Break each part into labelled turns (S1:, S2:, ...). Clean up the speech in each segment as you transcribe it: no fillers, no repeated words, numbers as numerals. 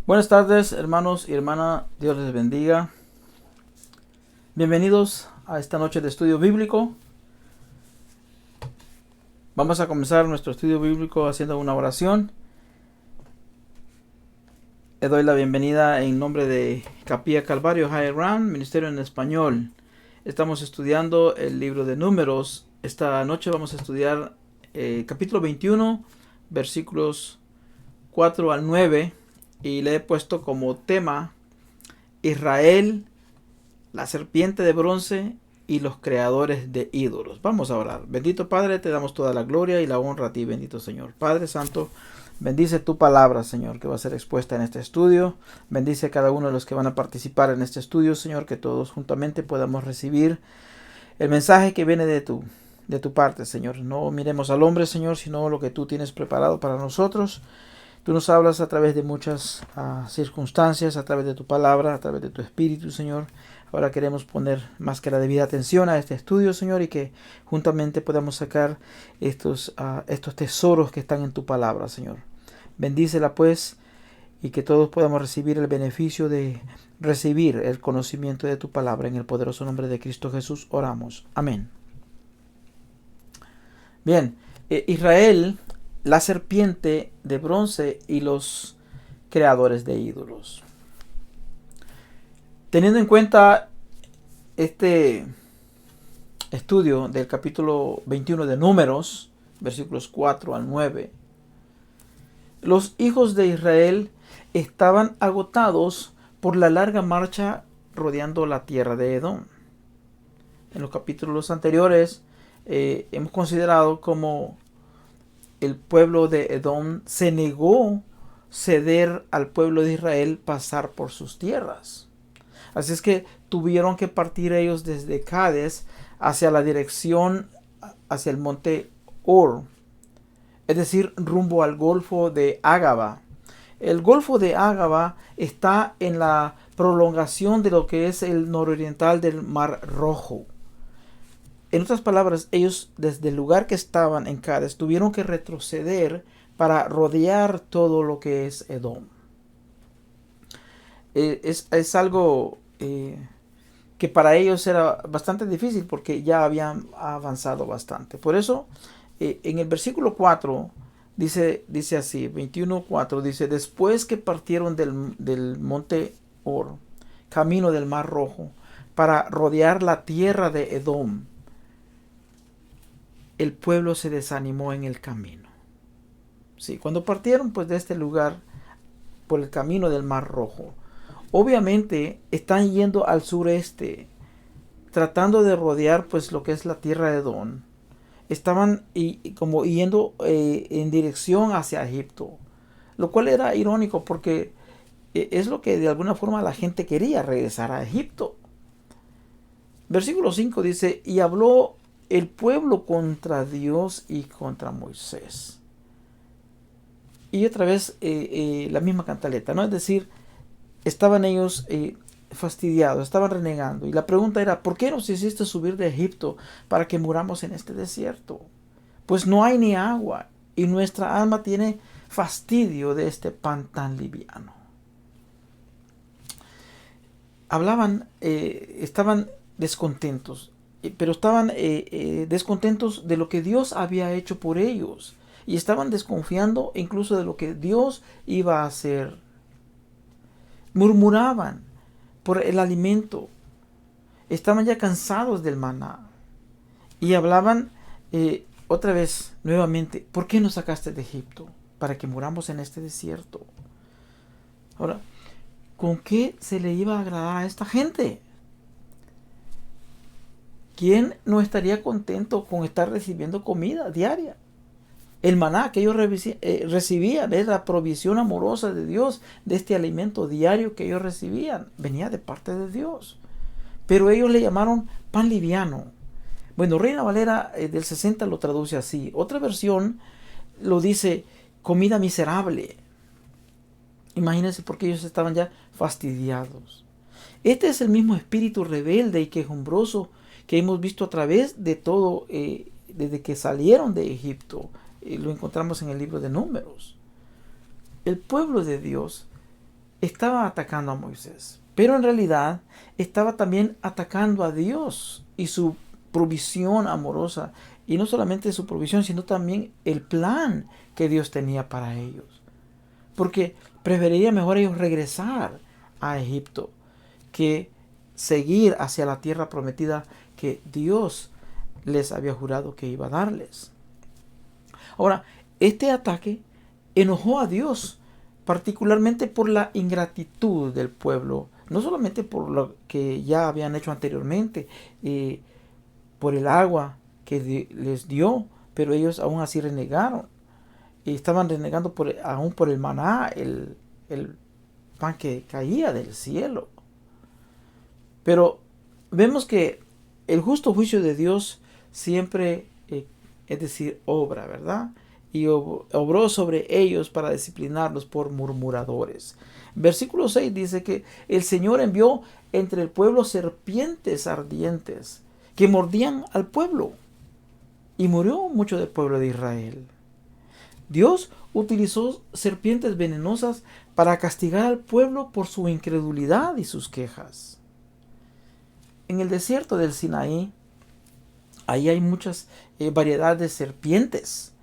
S1: Buenas tardes, hermanos y hermanas. Dios les bendiga. Bienvenidos a esta noche de estudio bíblico. Vamos a comenzar nuestro estudio bíblico haciendo una oración. Le doy la bienvenida en nombre de Capilla Calvario High Ground, Ministerio en Español. Estamos estudiando el libro de Números. Esta noche vamos a estudiar capítulo 21, versículos 4 al 9. Y le he puesto como tema Israel, la serpiente de bronce y los creadores de ídolos. Vamos a orar. Bendito Padre, te damos toda la gloria y la honra a ti, bendito Señor. Padre Santo, bendice tu palabra, Señor, que va a ser expuesta en este estudio. Bendice a cada uno de los que van a participar en este estudio, Señor, que todos juntamente podamos recibir el mensaje que viene de tu parte, Señor. No miremos al hombre, Señor, sino lo que tú tienes preparado para nosotros. Tú nos hablas a través de muchas circunstancias, a través de tu palabra, a través de tu espíritu, Señor. Ahora queremos poner más que la debida atención a este estudio, Señor, y que juntamente podamos sacar estos tesoros que están en tu palabra, Señor. Bendícela, pues, y que todos podamos recibir el beneficio de recibir el conocimiento de tu palabra. En el poderoso nombre de Cristo Jesús oramos. Amén. Bien, Israel, la serpiente de bronce y los creadores de ídolos. Teniendo en cuenta este estudio del capítulo 21 de Números, versículos 4 al 9, los hijos de Israel estaban agotados por la larga marcha rodeando la tierra de Edom. En los capítulos anteriores hemos considerado cómo el pueblo de Edom se negó ceder al pueblo de Israel pasar por sus tierras. Así es que tuvieron que partir ellos desde Cades hacia la dirección hacia el monte Or, es decir, rumbo al Golfo de Ágaba. El Golfo de Ágaba está en la prolongación de lo que es el nororiental del Mar Rojo. En otras palabras, ellos desde el lugar que estaban en Cades tuvieron que retroceder para rodear todo lo que es Edom. Es algo que para ellos era bastante difícil porque ya habían avanzado bastante. Por eso, en el versículo 4 dice así, 21:4 dice: después que partieron del monte Or, camino del Mar Rojo, para rodear la tierra de Edom, el pueblo se desanimó en el camino. Sí, cuando partieron pues de este lugar por el camino del Mar Rojo, obviamente están yendo al sureste, tratando de rodear pues lo que es la tierra de Edom. Estaban como yendo en dirección hacia Egipto, lo cual era irónico porque es lo que de alguna forma la gente quería, regresar a Egipto. Versículo 5 dice: y habló el pueblo contra Dios y contra Moisés. Y otra vez la misma cantaleta, ¿no? Es decir, estaban ellos fastidiados, estaban renegando. Y la pregunta era: ¿por qué nos hiciste subir de Egipto para que muramos en este desierto? Pues no hay ni agua y nuestra alma tiene fastidio de este pan tan liviano. Hablaban, estaban descontentos, pero estaban descontentos de lo que Dios había hecho por ellos. Y estaban desconfiando incluso de lo que Dios iba a hacer. Murmuraban por el alimento. Estaban ya cansados del maná. Y hablaban otra vez, nuevamente: ¿por qué nos sacaste de Egipto? Para que muramos en este desierto. Ahora, ¿con qué se le iba a agradar a esta gente? ¿Quién no estaría contento con estar recibiendo comida diaria? El maná que ellos recibían es la provisión amorosa de Dios de este alimento diario que ellos recibían. Venía de parte de Dios. Pero ellos le llamaron pan liviano. Bueno, Reina Valera del 60 lo traduce así. Otra versión lo dice comida miserable. Imagínense, porque ellos estaban ya fastidiados. Este es el mismo espíritu rebelde y quejumbroso que hemos visto a través de todo, desde que salieron de Egipto. Lo encontramos en el libro de Números. El pueblo de Dios estaba atacando a Moisés, pero en realidad estaba también atacando a Dios y su provisión amorosa. Y no solamente su provisión, sino también el plan que Dios tenía para ellos. Porque preferiría mejor ellos regresar a Egipto que seguir hacia la tierra prometida que Dios les había jurado que iba a darles. Ahora, este ataque enojó a Dios, particularmente por la ingratitud del pueblo, no solamente por lo que ya habían hecho anteriormente, por el agua que les dio, pero ellos aún así renegaron. Y estaban renegando aún por el maná, el pan que caía del cielo. Pero vemos que el justo juicio de Dios siempre, es decir, obra, ¿verdad? Y obró sobre ellos para disciplinarlos por murmuradores. Versículo 6 dice que el Señor envió entre el pueblo serpientes ardientes que mordían al pueblo, y murió mucho del pueblo de Israel. Dios utilizó serpientes venenosas para castigar al pueblo por su incredulidad y sus quejas. En el desierto del Sinaí, ahí hay muchas variedades de serpientes.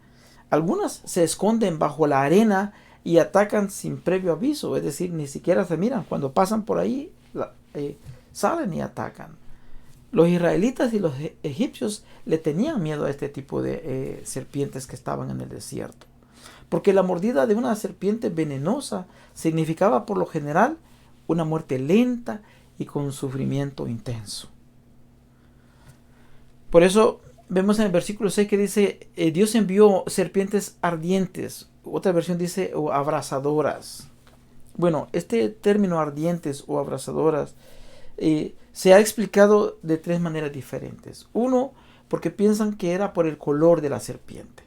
S1: Algunas se esconden bajo la arena y atacan sin previo aviso, es decir, ni siquiera se miran. Cuando pasan por ahí, salen y atacan. Los israelitas y los egipcios le tenían miedo a este tipo de serpientes que estaban en el desierto, porque la mordida de una serpiente venenosa significaba por lo general una muerte lenta y con sufrimiento intenso. Por eso vemos en el versículo 6 que dice, Dios envió serpientes ardientes. Otra versión dice, o abrasadoras. Bueno, este término ardientes o abrasadoras se ha explicado de tres maneras diferentes. Uno, porque piensan que era por el color de la serpiente.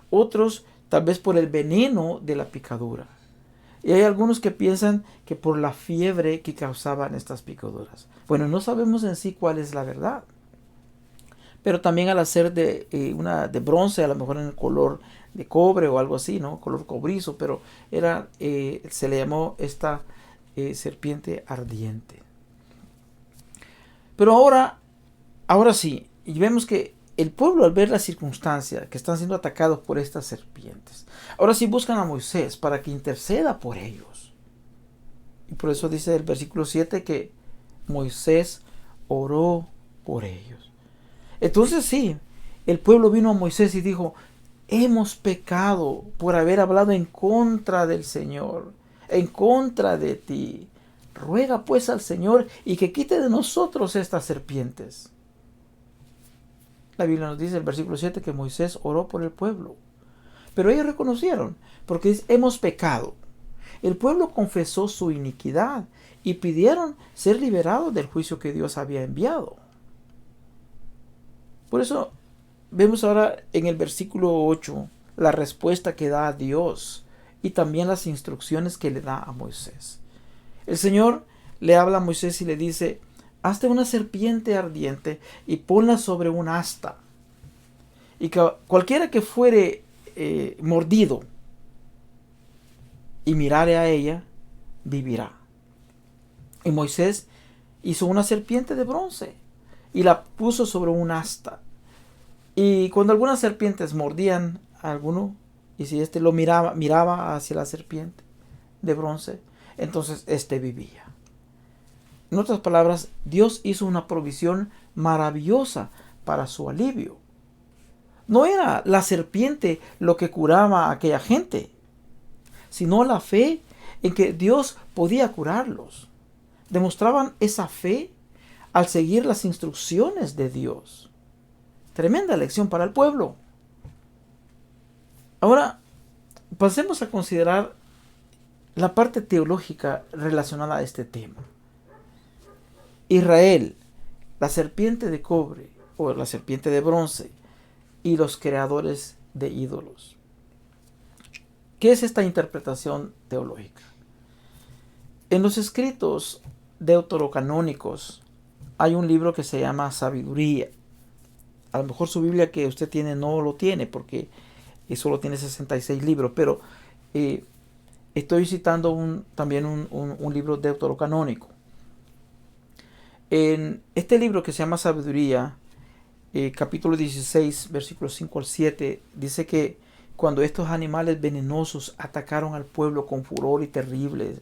S1: Otros, tal vez por el veneno de la picadura. Y hay algunos que piensan que por la fiebre que causaban estas picaduras. Bueno, no sabemos en sí cuál es la verdad. Pero también al hacer una de bronce, a lo mejor en el color de cobre o algo así, ¿no? Color cobrizo, pero se le llamó esta serpiente ardiente. Pero ahora sí, y vemos que el pueblo, al ver la circunstancia que están siendo atacados por estas serpientes, ahora sí buscan a Moisés para que interceda por ellos. Y por eso dice el versículo 7 que Moisés oró por ellos. Entonces sí, el pueblo vino a Moisés y dijo, hemos pecado por haber hablado en contra del Señor, en contra de ti. Ruega pues al Señor y que quite de nosotros estas serpientes. La Biblia nos dice en el versículo 7 que Moisés oró por el pueblo. Pero ellos reconocieron, porque hemos pecado. El pueblo confesó su iniquidad y pidieron ser liberados del juicio que Dios había enviado. Por eso vemos ahora en el versículo 8 la respuesta que da a Dios y también las instrucciones que le da a Moisés. El Señor le habla a Moisés y le dice, hazte una serpiente ardiente y ponla sobre un asta. Y que cualquiera que fuere mordido y mirare a ella, vivirá. Y Moisés hizo una serpiente de bronce y la puso sobre un asta. Y cuando algunas serpientes mordían a alguno, y si éste lo miraba hacia la serpiente de bronce, entonces éste vivía. En otras palabras, Dios hizo una provisión maravillosa para su alivio. No era la serpiente lo que curaba a aquella gente, sino la fe en que Dios podía curarlos. Demostraban esa fe al seguir las instrucciones de Dios. Tremenda lección para el pueblo. Ahora, pasemos a considerar la parte teológica relacionada a este tema. Israel, la serpiente de cobre o la serpiente de bronce y los creadores de ídolos. ¿Qué es esta interpretación teológica? En los escritos deuterocanónicos hay un libro que se llama Sabiduría. A lo mejor su Biblia que usted tiene no lo tiene porque solo tiene 66 libros, pero Estoy citando también un libro deuterocanónico. En este libro que se llama Sabiduría, capítulo 16, versículos 5 al 7, dice que cuando estos animales venenosos atacaron al pueblo con furor y terribles,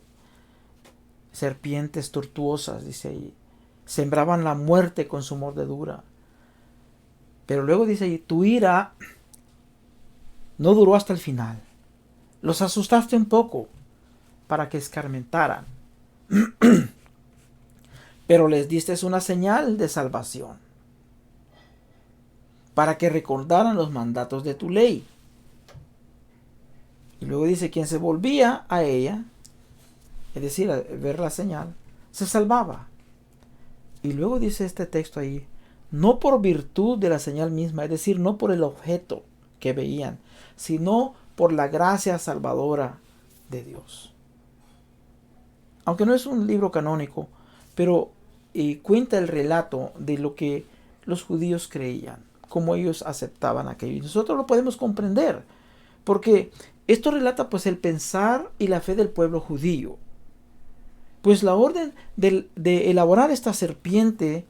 S1: serpientes tortuosas, dice ahí, sembraban la muerte con su mordedura. Pero luego dice ahí, tu ira no duró hasta el final. Los asustaste un poco para que escarmentaran, pero les diste una señal de salvación, para que recordaran los mandatos de tu ley. Y luego dice, quien se volvía a ella, es decir, a ver la señal, se salvaba. Y luego dice este texto ahí, no por virtud de la señal misma, es decir, no por el objeto que veían, sino por la gracia salvadora de Dios. Aunque no es un libro canónico, pero cuenta el relato de lo que los judíos creían, cómo ellos aceptaban aquello. Y nosotros lo podemos comprender, porque esto relata pues el pensar y la fe del pueblo judío. Pues la orden de elaborar esta serpiente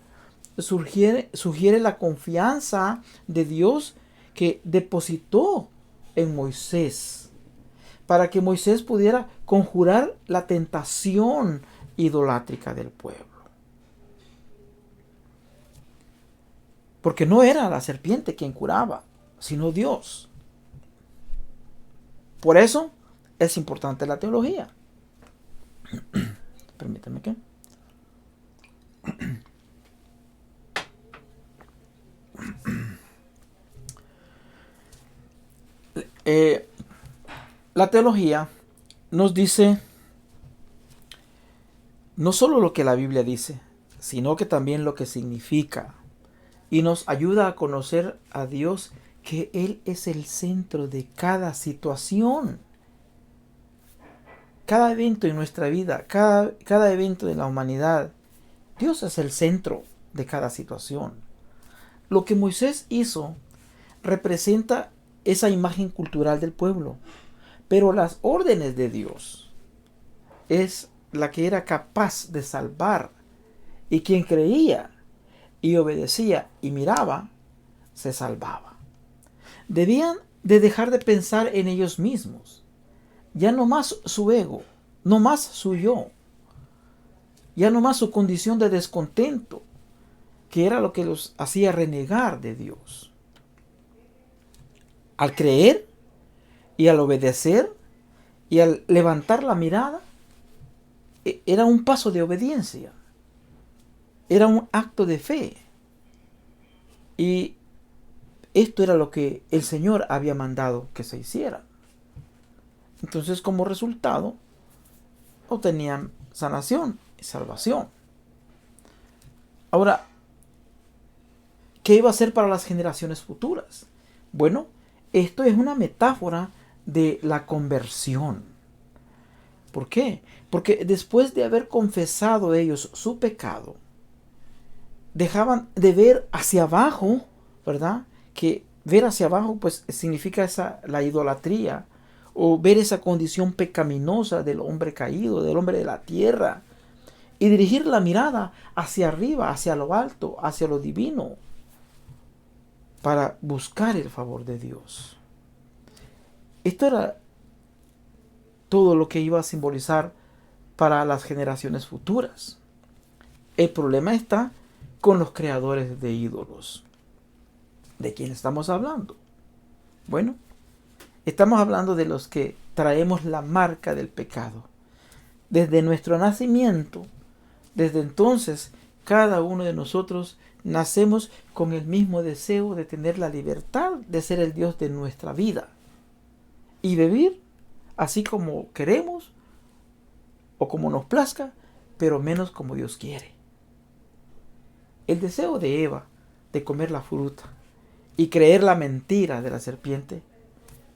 S1: sugiere la confianza de Dios que depositó en Moisés, para que Moisés pudiera conjurar la tentación idolátrica del pueblo. Porque no era la serpiente quien curaba, sino Dios. Por eso es importante la teología. Permítame que. La teología nos dice no solo lo que la Biblia dice, sino que también lo que significa. Y nos ayuda a conocer a Dios, que Él es el centro de cada situación. Cada evento en nuestra vida, cada evento de la humanidad, Dios es el centro de cada situación. Lo que Moisés hizo representa esa imagen cultural del pueblo, pero las órdenes de Dios es la que era capaz de salvar, y quien creía y obedecía y miraba, se salvaba. Debían de dejar de pensar en ellos mismos, ya no más su ego, no más su yo, ya no más su condición de descontento, que era lo que los hacía renegar de Dios. Al creer y al obedecer y al levantar la mirada, era un paso de obediencia, era un acto de fe. Y esto era lo que el Señor había mandado que se hiciera. Entonces, como resultado, obtenían sanación y salvación. Ahora, ¿qué iba a hacer para las generaciones futuras? Bueno, esto es una metáfora de la conversión. ¿Por qué? Porque después de haber confesado ellos su pecado, dejaban de ver hacia abajo, ¿verdad? Que ver hacia abajo pues significa la idolatría, o ver esa condición pecaminosa del hombre caído, del hombre de la tierra, y dirigir la mirada hacia arriba, hacia lo alto, hacia lo divino, para buscar el favor de Dios. Esto era todo lo que iba a simbolizar para las generaciones futuras. El problema está con los creadores de ídolos. ¿De quién estamos hablando? Bueno, estamos hablando de los que traemos la marca del pecado. Desde nuestro nacimiento, desde entonces, cada uno de nosotros nacemos con el mismo deseo de tener la libertad de ser el Dios de nuestra vida y vivir así como queremos o como nos plazca, pero menos como Dios quiere. El deseo de Eva de comer la fruta y creer la mentira de la serpiente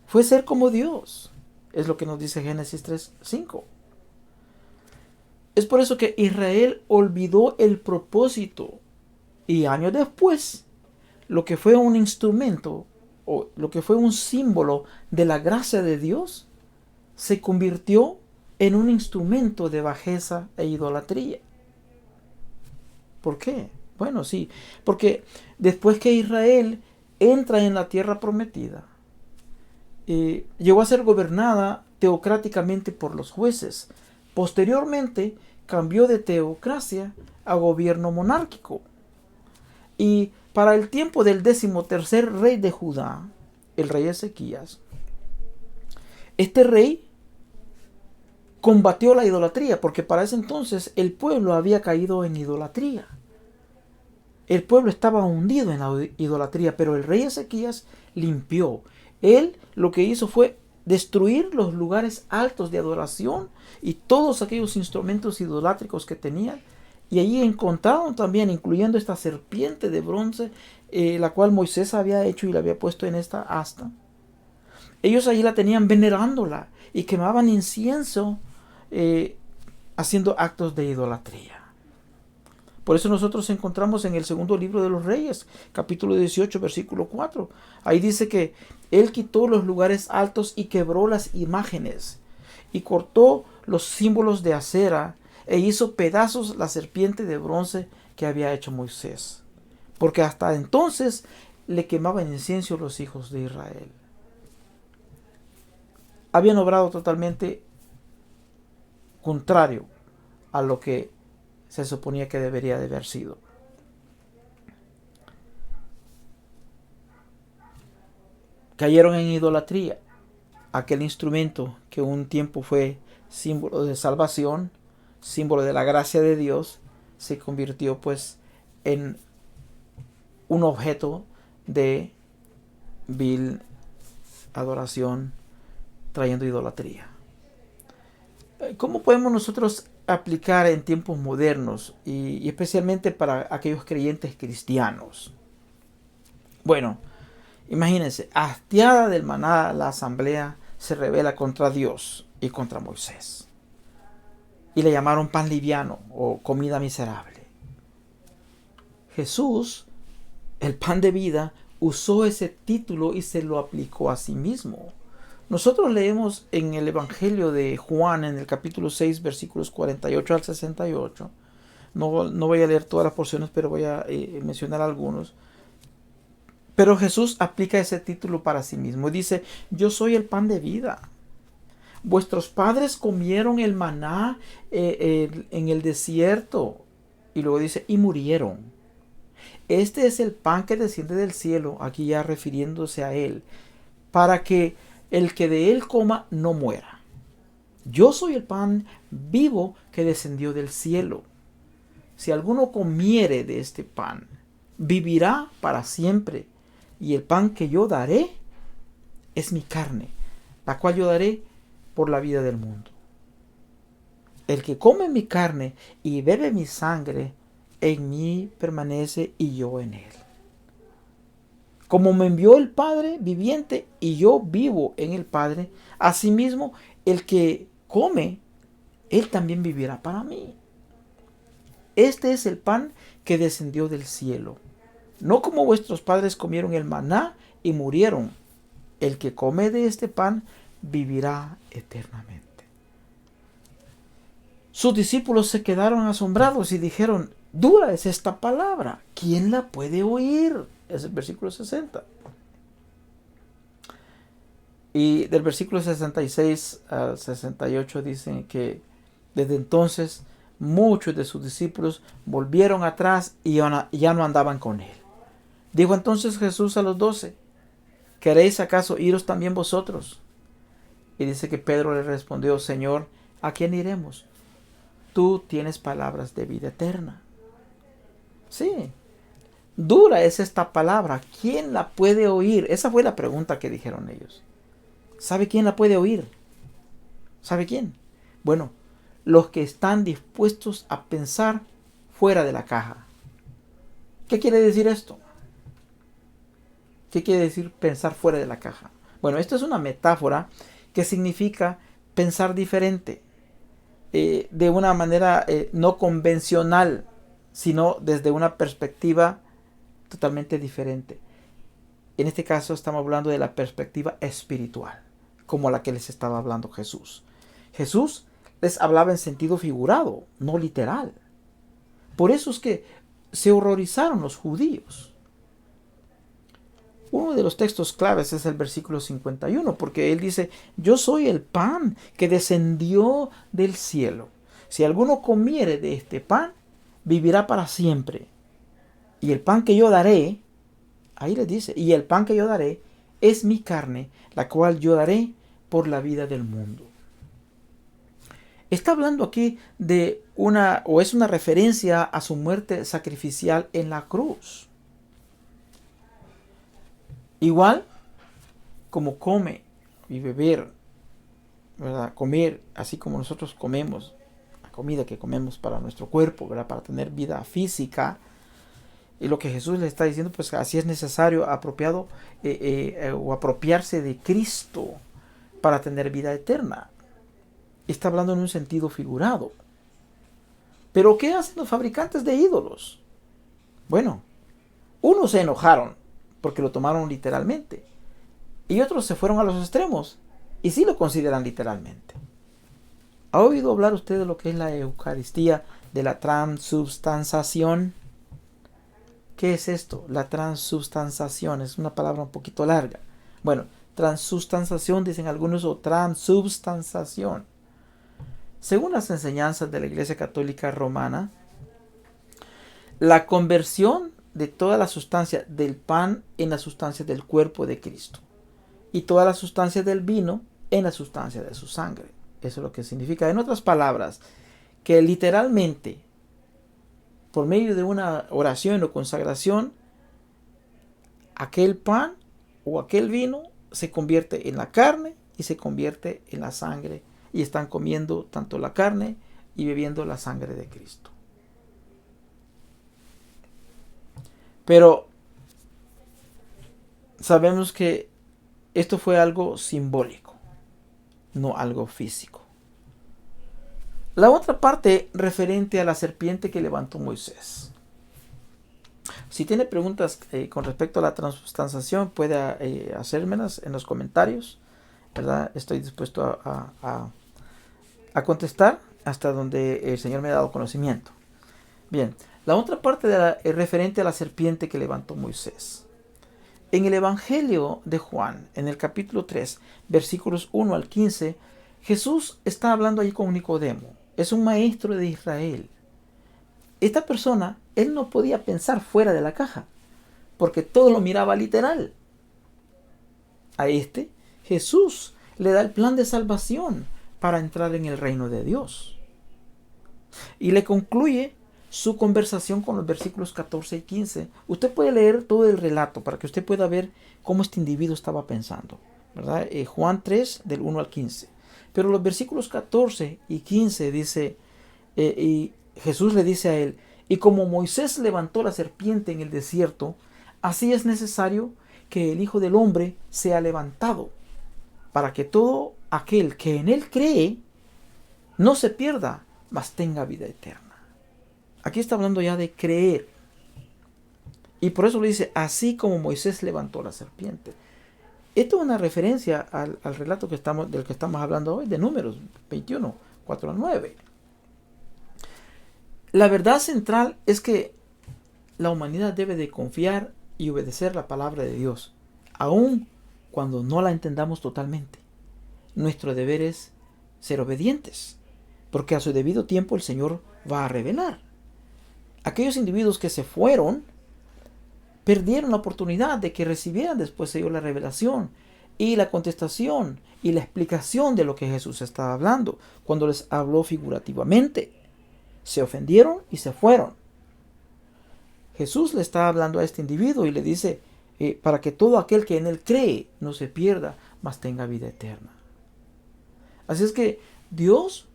S1: fue ser como Dios. Es lo que nos dice Génesis 3:5. Es por eso que Israel olvidó el propósito, y años después, lo que fue un instrumento o lo que fue un símbolo de la gracia de Dios, se convirtió en un instrumento de bajeza e idolatría. ¿Por qué? Bueno, sí, porque después que Israel entra en la tierra prometida, llegó a ser gobernada teocráticamente por los jueces. Posteriormente cambió de teocracia a gobierno monárquico. Y para el tiempo del 13º rey de Judá, el rey Ezequías, este rey combatió la idolatría, porque para ese entonces el pueblo había caído en idolatría. El pueblo estaba hundido en la idolatría, pero el rey Ezequías limpió. Él lo que hizo fue destruir los lugares altos de adoración y todos aquellos instrumentos idolátricos que tenían. Y allí encontraron también, incluyendo esta serpiente de bronce, la cual Moisés había hecho y la había puesto en esta asta. Ellos allí la tenían venerándola y quemaban incienso, haciendo actos de idolatría. Por eso nosotros encontramos en el segundo libro de los Reyes, capítulo 18, versículo 4. Ahí dice que él quitó los lugares altos y quebró las imágenes, y cortó los símbolos de acera, e hizo pedazos la serpiente de bronce que había hecho Moisés. Porque hasta entonces le quemaban incienso los hijos de Israel. Habían obrado totalmente contrario a lo que se suponía que debería de haber sido. Cayeron en idolatría. Aquel instrumento que un tiempo fue símbolo de salvación, símbolo de la gracia de Dios, se convirtió pues en un objeto de vil adoración, trayendo idolatría. ¿Cómo podemos nosotros aplicar en tiempos modernos y especialmente para aquellos creyentes cristianos? Bueno, imagínense, hastiada del maná, la asamblea se rebela contra Dios y contra Moisés. Y le llamaron pan liviano o comida miserable. Jesús, el pan de vida, usó ese título y se lo aplicó a sí mismo. Nosotros leemos en el Evangelio de Juan, en el capítulo 6, versículos 48 al 68. No voy a leer todas las porciones, pero voy a mencionar algunos. Pero Jesús aplica ese título para sí mismo. Dice, yo soy el pan de vida. Vuestros padres comieron el maná en el desierto. Y luego dice, y murieron. Este es el pan que desciende del cielo, aquí ya refiriéndose a él, para que el que de él coma no muera. Yo soy el pan vivo que descendió del cielo. Si alguno comiere de este pan, vivirá para siempre. Y el pan que yo daré es mi carne, la cual yo daré por la vida del mundo. El que come mi carne y bebe mi sangre, en mí permanece y yo en él. Como me envió el Padre viviente y yo vivo en el Padre, asimismo el que come, él también vivirá para mí. Este es el pan que descendió del cielo. No como vuestros padres comieron el maná y murieron. El que come de este pan vivirá eternamente. Sus discípulos se quedaron asombrados y dijeron, dura es esta palabra, ¿quién la puede oír? Es el versículo 60. Y del versículo 66 al 68 dicen que desde entonces muchos de sus discípulos volvieron atrás y ya no andaban con él. Dijo entonces Jesús a los 12, ¿queréis acaso iros también vosotros? Y dice que Pedro le respondió, Señor, ¿a quién iremos? Tú tienes palabras de vida eterna. Sí, dura es esta palabra. ¿Quién la puede oír? Esa fue la pregunta que dijeron ellos. ¿Sabe quién la puede oír? ¿Sabe quién? Bueno, los que están dispuestos a pensar fuera de la caja. ¿Qué quiere decir esto? ¿Qué quiere decir pensar fuera de la caja? Bueno, esto es una metáfora que significa pensar diferente, de una manera no convencional, sino desde una perspectiva totalmente diferente. En este caso estamos hablando de la perspectiva espiritual. como la que les estaba hablando Jesús. Jesús les hablaba en sentido figurado, no literal. Por eso es que se horrorizaron los judíos. Uno de los textos claves es el versículo 51, porque él dice: yo soy el pan que descendió del cielo. Si alguno comiere de este pan, vivirá para siempre. Y el pan que yo daré, ahí les dice, y el pan que yo daré es mi carne, la cual yo daré por la vida del mundo. Está hablando aquí de es una referencia a su muerte sacrificial en la cruz. Igual como come y beber, ¿verdad? Comer, así como nosotros comemos, la comida que comemos para nuestro cuerpo, ¿verdad? Para tener vida física. Y lo que Jesús le está diciendo, pues así es necesario, apropiado o apropiarse de Cristo para tener vida eterna. Está hablando en un sentido figurado. Pero ¿qué hacen los fabricantes de ídolos? Bueno, unos se enojaron porque lo tomaron literalmente, y otros se fueron a los extremos y sí lo consideran literalmente. ¿Ha oído hablar usted de lo que es la Eucaristía de la transubstanciación? ¿Qué es esto? La transubstanciación es una palabra un poquito larga. Bueno, transubstanciación dicen algunos, o transubstanciación. Según las enseñanzas de la Iglesia Católica Romana, la conversión de toda la sustancia del pan en la sustancia del cuerpo de Cristo, y toda la sustancia del vino en la sustancia de su sangre. Eso es lo que significa. En otras palabras, que literalmente, por medio de una oración o consagración, aquel pan o aquel vino se convierte en la carne y se convierte en la sangre, y están comiendo tanto la carne y bebiendo la sangre de Cristo. Pero sabemos que esto fue algo simbólico, no algo físico. La otra parte referente a la serpiente que levantó Moisés. Si tiene preguntas con respecto a la transubstanciación, puede hacérmelas en los comentarios, ¿verdad? Estoy dispuesto a contestar hasta donde el Señor me ha dado conocimiento. Bien, la otra parte es referente a la serpiente que levantó Moisés. En el Evangelio de Juan, en el capítulo 3, versículos 1 al 15, Jesús está hablando ahí con Nicodemo. Es un maestro de Israel. Esta persona, él no podía pensar fuera de la caja, porque todo lo miraba literal. A Jesús le da el plan de salvación para entrar en el reino de Dios. Y le concluye su conversación con los versículos 14 y 15. Usted puede leer todo el relato para que usted pueda ver cómo este individuo estaba pensando, ¿verdad? Juan 3, del 1 al 15. Pero los versículos 14 y 15 dice, y Jesús le dice a él: y como Moisés levantó la serpiente en el desierto, así es necesario que el Hijo del Hombre sea levantado, para que todo aquel que en él cree no se pierda, mas tenga vida eterna. Aquí está hablando ya de creer. Y por eso le dice: así como Moisés levantó la serpiente. Esto es una referencia al relato del que estamos hablando hoy, de Números 21, 4 al 9. La verdad central es que la humanidad debe de confiar y obedecer la palabra de Dios, aun cuando no la entendamos totalmente. Nuestro deber es ser obedientes, porque a su debido tiempo el Señor va a revelar. Aquellos individuos que se fueron perdieron la oportunidad de que recibieran después ellos la revelación y la contestación y la explicación de lo que Jesús estaba hablando cuando les habló figurativamente. Se ofendieron y se fueron. Jesús le está hablando a este individuo y le dice, para que todo aquel que en él cree no se pierda, mas tenga vida eterna. Así es que Dios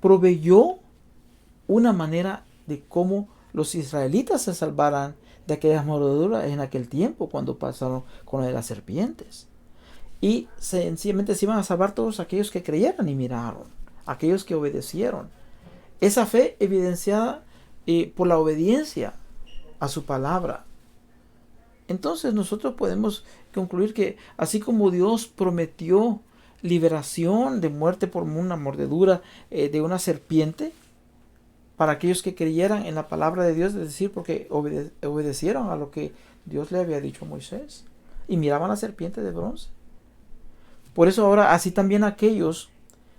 S1: proveyó una manera de cómo los israelitas se salvaran de aquellas mordeduras en aquel tiempo cuando pasaron con lo de las serpientes. Y sencillamente se iban a salvar todos aquellos que creyeron y miraron, aquellos que obedecieron. Esa fe evidenciada por la obediencia a su palabra. Entonces nosotros podemos concluir que así como Dios prometió liberación de muerte por una mordedura de una serpiente para aquellos que creyeran en la palabra de Dios, es decir, porque obedecieron a lo que Dios le había dicho a Moisés y miraban la serpiente de bronce. Por eso ahora así también aquellos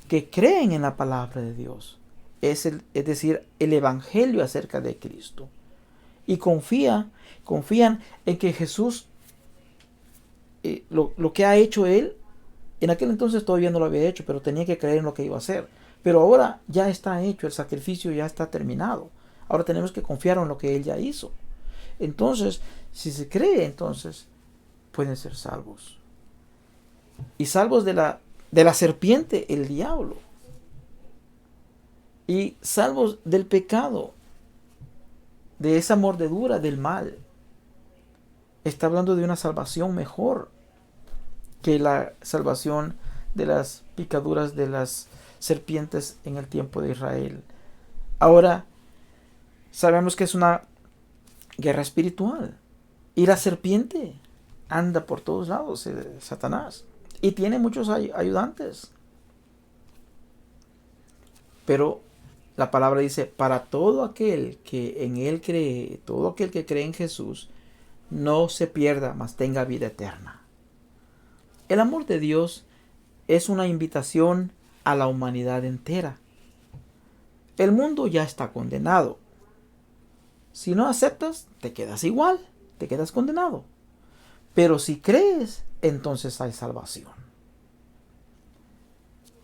S1: que creen en la palabra de Dios, es decir, el evangelio acerca de Cristo, y confían en que Jesús, lo que ha hecho Él, en aquel entonces todavía no lo había hecho, pero tenía que creer en lo que iba a hacer. Pero ahora ya está hecho, el sacrificio ya está terminado. Ahora tenemos que confiar en lo que Él ya hizo. Entonces, si se cree, entonces pueden ser salvos. Y salvos de la serpiente, el diablo. Y salvos del pecado, de esa mordedura del mal. Está hablando de una salvación mejor que la salvación de las picaduras de las serpientes en el tiempo de Israel. Ahora, sabemos que es una guerra espiritual. Y la serpiente anda por todos lados, Satanás. Y tiene muchos ayudantes. Pero la palabra dice, para todo aquel que en Él cree, todo aquel que cree en Jesús, no se pierda, mas tenga vida eterna. El amor de Dios es una invitación a la humanidad entera. El mundo ya está condenado. Si no aceptas, te quedas igual, te quedas condenado. Pero si crees, entonces hay salvación.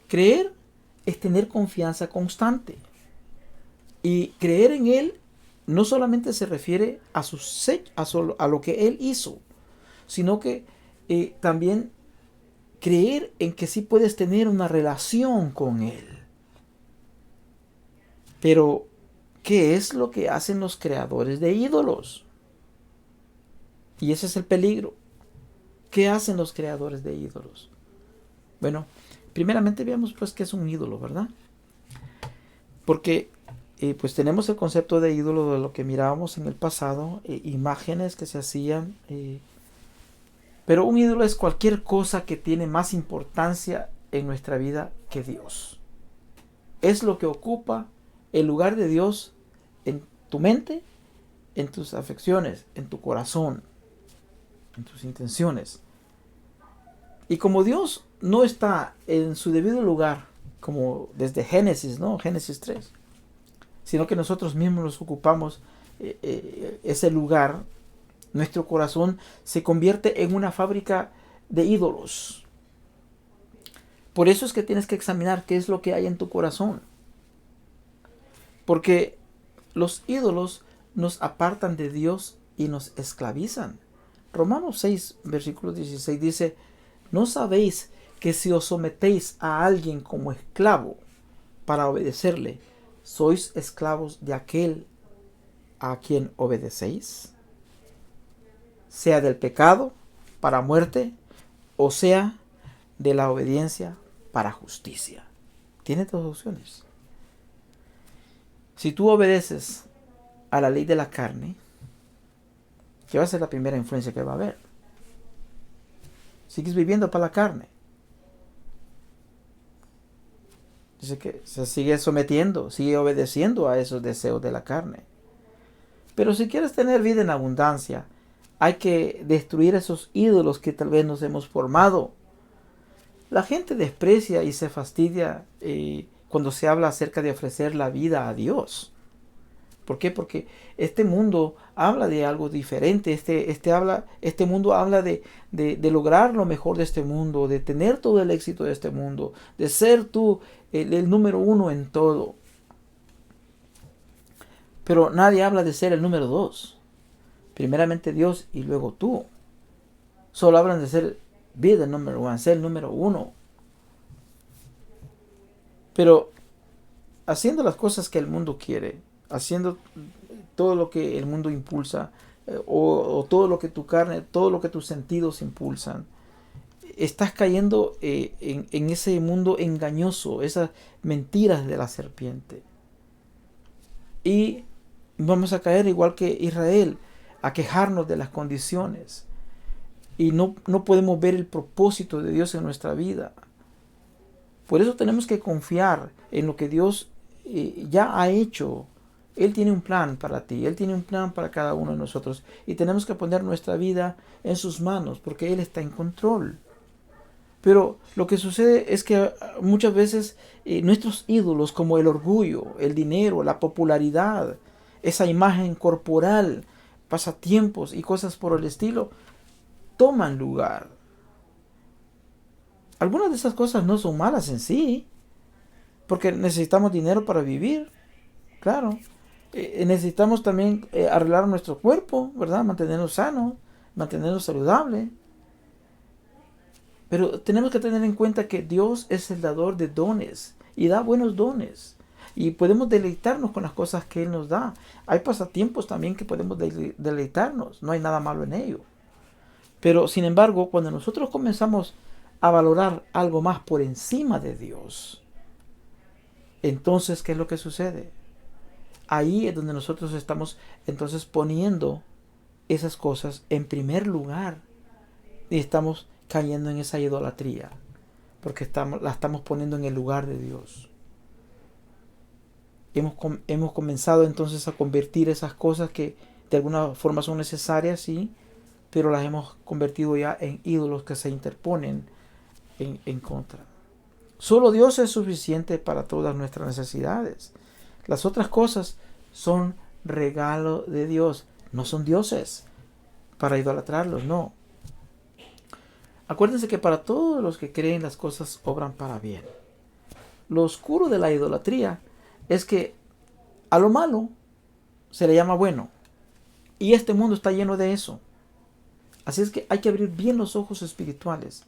S1: Creer es tener confianza constante. Y creer en Él no solamente se refiere a lo que Él hizo, sino que también creer en que sí puedes tener una relación con Él. Pero, ¿qué es lo que hacen los creadores de ídolos? Y ese es el peligro. ¿Qué hacen los creadores de ídolos? Bueno, primeramente veamos pues qué es un ídolo, ¿verdad? Porque pues tenemos el concepto de ídolo de lo que mirábamos en el pasado, imágenes que se hacían, pero un ídolo es cualquier cosa que tiene más importancia en nuestra vida que Dios. Es lo que ocupa el lugar de Dios en tu mente, en tus afecciones, en tu corazón, en tus intenciones. Y como Dios no está en su debido lugar, como desde Génesis, ¿no? Génesis 3, sino que nosotros mismos nos ocupamos ese lugar, nuestro corazón se convierte en una fábrica de ídolos. Por eso es que tienes que examinar qué es lo que hay en tu corazón. Porque los ídolos nos apartan de Dios y nos esclavizan. Romanos 6, versículo 16 dice, ¿no sabéis que si os sometéis a alguien como esclavo para obedecerle, sois esclavos de aquel a quien obedecéis? Sea del pecado para muerte, o sea de la obediencia para justicia. Tiene dos opciones. Si tú obedeces a la ley de la carne, ¿qué va a ser la primera influencia que va a haber? Sigues viviendo para la carne. Dice que se sigue sometiendo, sigue obedeciendo a esos deseos de la carne. Pero si quieres tener vida en abundancia, hay que destruir esos ídolos que tal vez nos hemos formado. La gente desprecia y se fastidia cuando se habla acerca de ofrecer la vida a Dios. ¿Por qué? Porque este mundo habla de algo diferente. Este mundo habla de lograr lo mejor de este mundo, de tener todo el éxito de este mundo, de ser tú el número uno en todo. Pero nadie habla de ser el número dos. Primeramente Dios y luego tú. Solo hablan de ser be the number one, ser el número uno. Pero haciendo las cosas que el mundo quiere, haciendo todo lo que el mundo impulsa, o todo lo que tu carne, todo lo que tus sentidos impulsan, estás cayendo en ese mundo engañoso, esas mentiras de la serpiente. Y vamos a caer igual que Israel, a quejarnos de las condiciones. Y no podemos ver el propósito de Dios en nuestra vida. Por eso tenemos que confiar en lo que Dios ya ha hecho. Él tiene un plan para ti, Él tiene un plan para cada uno de nosotros. Y tenemos que poner nuestra vida en sus manos, porque Él está en control. Pero lo que sucede es que muchas veces nuestros ídolos, como el orgullo, el dinero, la popularidad, esa imagen corporal, pasatiempos y cosas por el estilo, toman lugar. Algunas de esas cosas no son malas en sí, porque necesitamos dinero para vivir, claro. Necesitamos también arreglar nuestro cuerpo, ¿verdad? Mantenerlo sano, mantenerlo saludable. Pero tenemos que tener en cuenta que Dios es el dador de dones y da buenos dones. Y podemos deleitarnos con las cosas que Él nos da. Hay pasatiempos también que podemos deleitarnos. No hay nada malo en ello. Pero sin embargo, cuando nosotros comenzamos a valorar algo más por encima de Dios, entonces, ¿qué es lo que sucede? Ahí es donde nosotros estamos entonces poniendo esas cosas en primer lugar. Y estamos cayendo en esa idolatría. Porque la estamos poniendo en el lugar de Dios. Hemos comenzado entonces a convertir esas cosas que de alguna forma son necesarias, sí, pero las hemos convertido ya en ídolos que se interponen en contra. Solo Dios es suficiente para todas nuestras necesidades. Las otras cosas son regalo de Dios, no son dioses para idolatrarlos, no. Acuérdense que para todos los que creen las cosas obran para bien. Lo oscuro de la idolatría es que a lo malo se le llama bueno. Y este mundo está lleno de eso. Así es que hay que abrir bien los ojos espirituales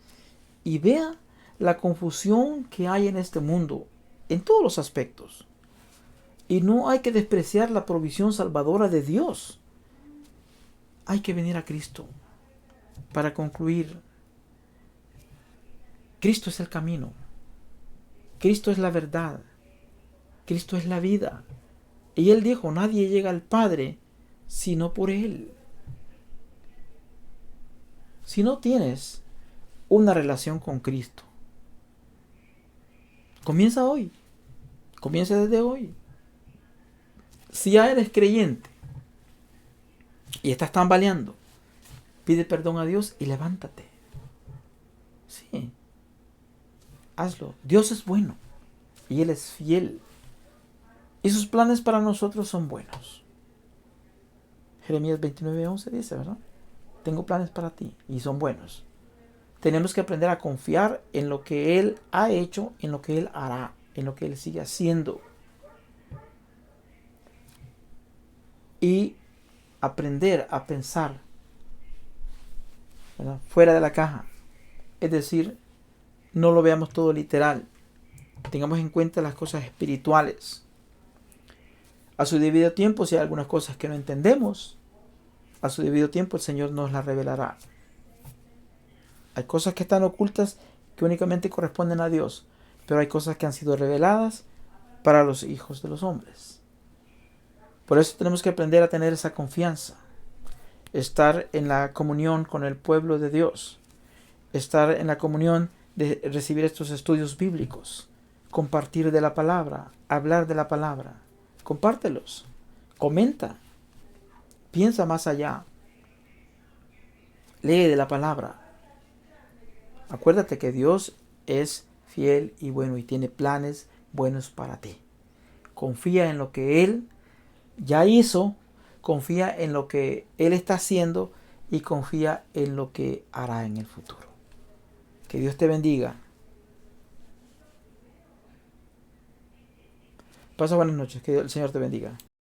S1: y vea la confusión que hay en este mundo, en todos los aspectos. Y no hay que despreciar la provisión salvadora de Dios. Hay que venir a Cristo. Para concluir, Cristo es el camino. Cristo es la verdad. Cristo es la vida. Y Él dijo, nadie llega al Padre sino por Él. Si no tienes una relación con Cristo, comienza hoy. Comienza desde hoy. Si ya eres creyente y estás tambaleando, pide perdón a Dios y levántate. Sí, hazlo. Dios es bueno y Él es fiel. Y sus planes para nosotros son buenos. Jeremías 29:11 dice, ¿verdad? Tengo planes para ti y son buenos. Tenemos que aprender a confiar en lo que Él ha hecho, en lo que Él hará, en lo que Él sigue haciendo. Y aprender a pensar, ¿verdad?, fuera de la caja. Es decir, no lo veamos todo literal. Tengamos en cuenta las cosas espirituales. A su debido tiempo, si hay algunas cosas que no entendemos, a su debido tiempo el Señor nos las revelará. Hay cosas que están ocultas que únicamente corresponden a Dios, pero hay cosas que han sido reveladas para los hijos de los hombres. Por eso tenemos que aprender a tener esa confianza, estar en la comunión con el pueblo de Dios, estar en la comunión de recibir estos estudios bíblicos, compartir de la palabra, hablar de la palabra. Compártelos, comenta, piensa más allá, lee de la palabra. Acuérdate que Dios es fiel y bueno y tiene planes buenos para ti. Confía en lo que Él ya hizo, confía en lo que Él está haciendo y confía en lo que hará en el futuro. Que Dios te bendiga. Pasa buenas noches, que el Señor te bendiga.